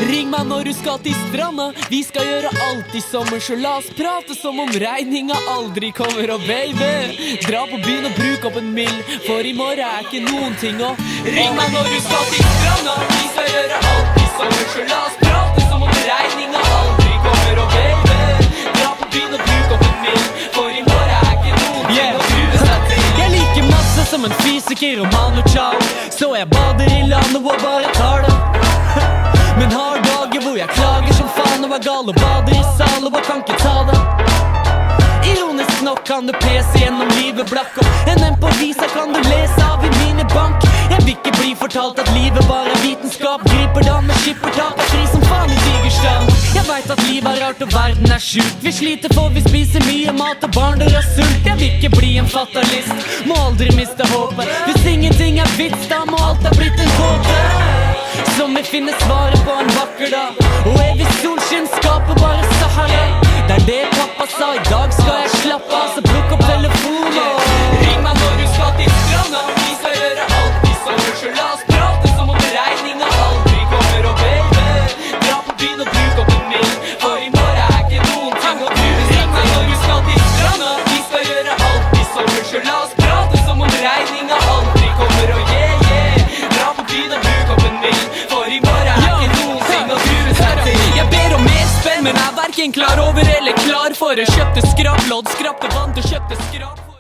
Ring meg når du skal til stranda. Vi skal gjøre alt i sommer, så la oss prate som om regninga aldri kommer. Og baby, dra på byen og bruk opp en mill, for i morgen er ikke noen ting å Ring meg når du skal til stranda. Vi skal gjøre alt i sommer, så la oss prate som om regninga aldri kommer. Og baby, dra på byen og bruk opp en mill, for i morgen er ikke noen ting å grue seg til. Jeg liker masse som en fysiker og Manu Chao, så jeg bader i landet og bare tar det. Men har dager hvor jeg klager som faen og er gal og bader i sal og bare kan ikke ta det. Ironisk nok kan du pese gjennom livet blakk, og NM på visa kan du lese av i minibank. Jeg vil ikke bli fortalt at livet bare er vitenskap. Griper da med skippertak, er fri som faen i Tigerstrand. Jeg vet at livet er rart og verden er sjuk. Vi sliter for vi spiser mye mat og barn dør av sult. Jeg vil ikke bli en fatalist, må aldri miste håpet. Hvis ingenting er vits, da må alt ha blitt en kåte. Som vi finner svaret på en vakker dag, og evig solskinn skaper bare Sahara. Det er det pappa sa, i dag skal jeg slappe av, så plukk opp telefonen. Ring meg når du skal til stranda. Vi skal gjøre alt i sommer, så la oss prate som om regninga aldri kommer. Og baby, dra på byen og bruk opp en mill, for i morgen er ikke noen ting å grue seg til. Ring meg når du skal til stranda. Vi skal gjøre alt i sommer, så la oss prate som om regninga aldri kommer. Og dra på byen og bruk opp en mill, for i morgen er ikke noen ting å grue seg til. Jeg ber om mer spenn, men er hverken klar over eller klar for. Jeg kjøpte skraplodd, skrapte vant og kjøpte skrap.